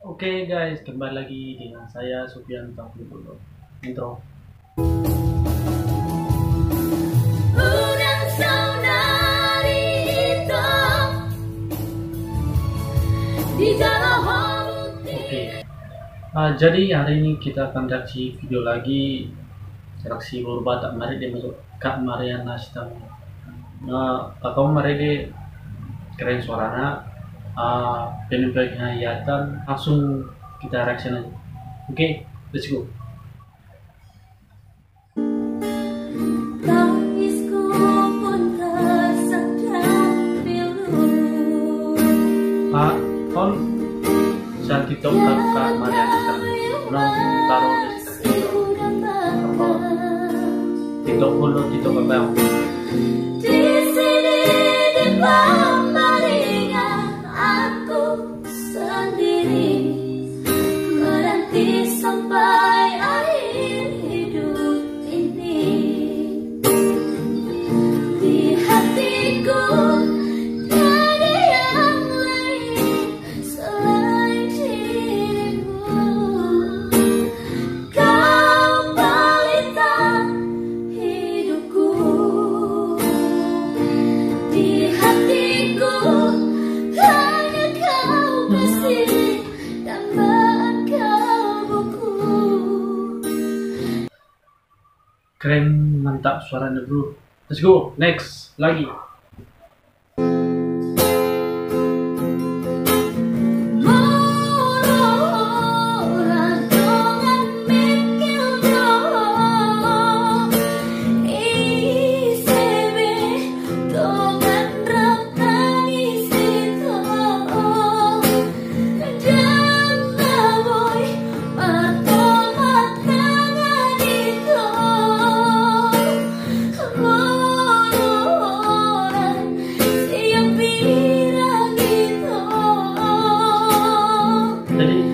Oke guys, kembali lagi dengan saya Sufyan Taufikullah. Intro. Oke, jadi hari ini kita akan reaksi video lagi. Reaksi berubah tak mari dia masuk Kak Mariana Stam. Nah, kakak mari dia keren suaranya. Penempelnya kelihatan, langsung kita reaction aja. Oke, let's go. Kon sa TikTok Kak Mariana Stam. Nang taruh di situ. TikTok follow TikTok apa yang? Sampai akhir hidup ini, di hatiku tiada yang lain selain dirimu. Kau pelita hidupku, di hatiku hanya kau bersih dan Keren, mantap suaranya bro. Let's go, next lagi.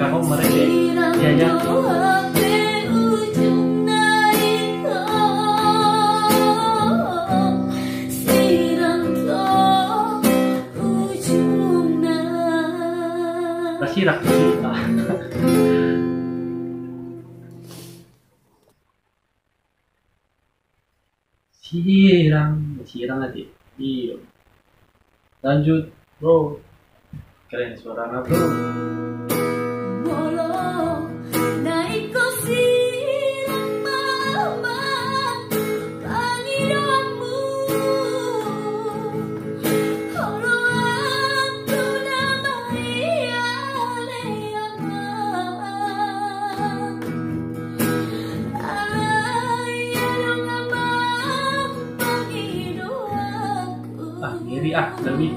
Kakak mereka diajak Rasirak kita. Sirang aja. Iya. Lanjut bro. Keren suaranya bro. Ngiri lebih.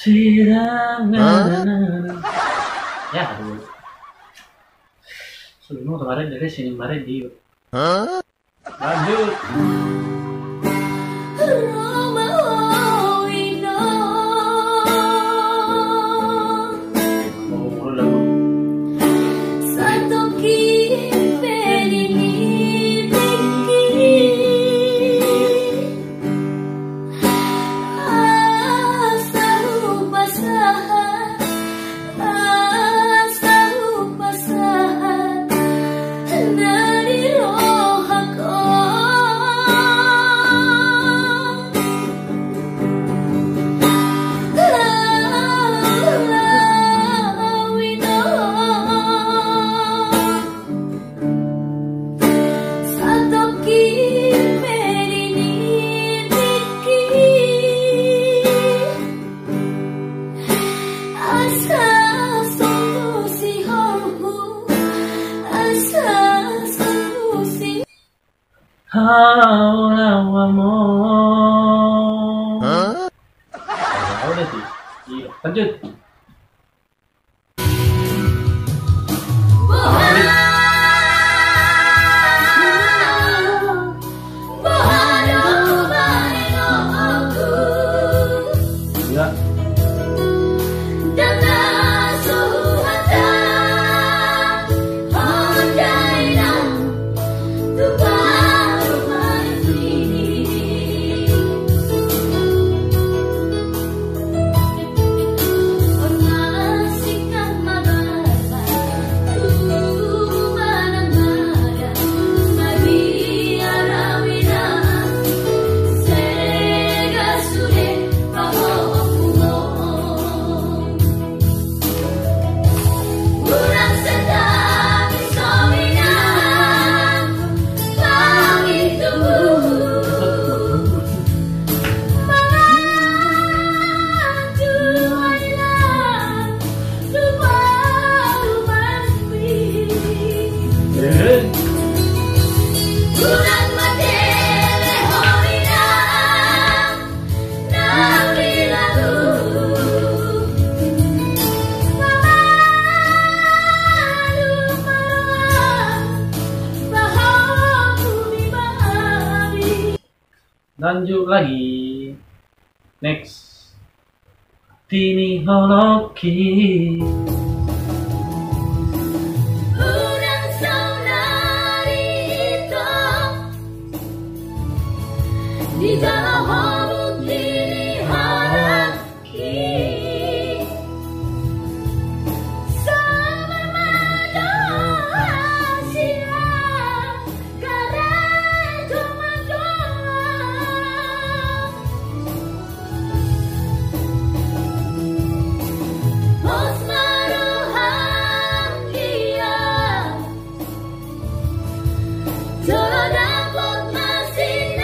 Sirang ya aduh. Sebelum kemarin dari sini kemarin di lanjut. Haula wa mo. udah sih. Iya, lanjut. Ya. Lanjut lagi. Next. Tini Holoki. Di dalam hati ini hati sama manusia karena cuma Osmaruhan dia dapat masih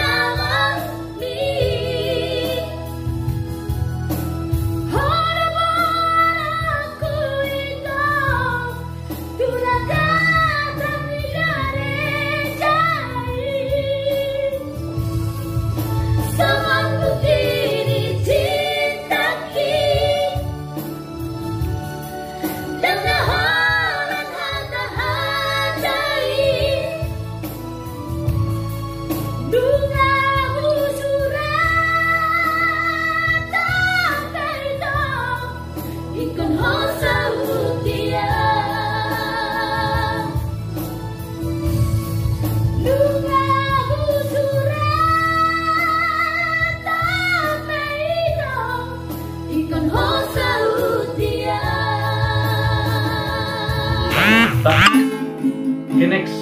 Okay, next.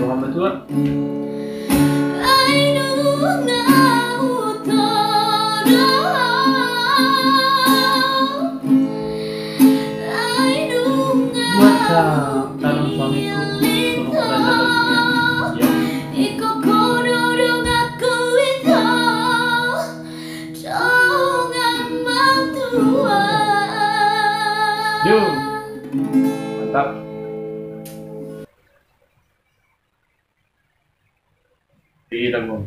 Muhammad tua. Calon suamiku suruh belajar bagian. Yo, mantap. Tidak mau.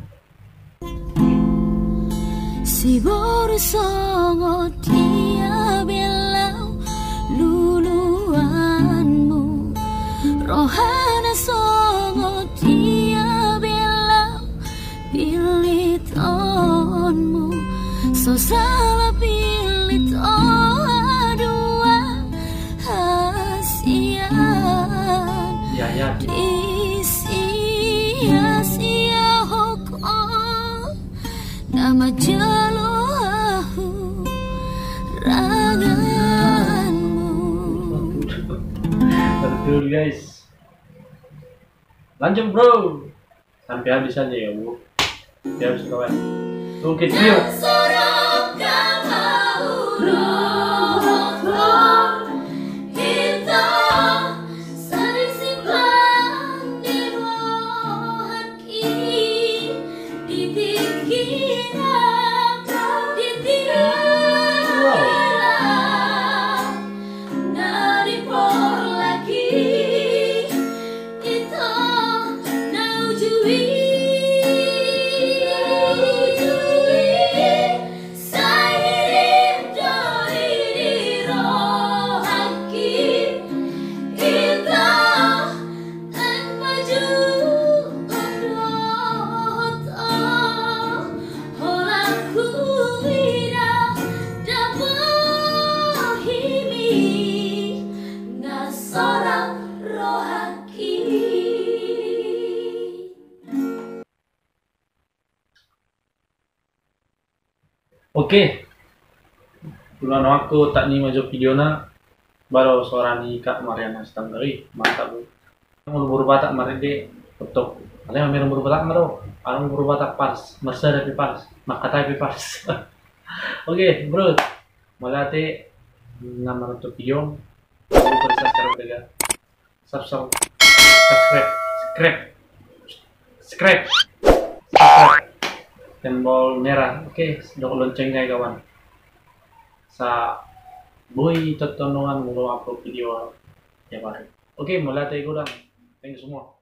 Si bersama dia bilang luluanmu rohana songo dia bilang pilih tonmu so salah pilih ton dua hasian Ya. di sia-sia hoko nama jaluhu raganmu. Betul guys. Lanjut bro. Sampai habis aja ya bu. Biar kawan. Mungkin view. Oke, bulan aku tak nih maju video na baru suara ni Kak Mariana sedang dari mantap bu. Mau berubah tak mari deh untuk kalian mau berubah tak maro, orang berubah tak pas, masa ada pas, maka tapi pas. Oke, bro, malate nama untuk video, aku subscribe juga, subscribe, tombol merah. Oke, dok loncengnya kawan. Sa boy tontonan mulu upload video tiap hari. Oke, mulai dari kurang. Thank you semua.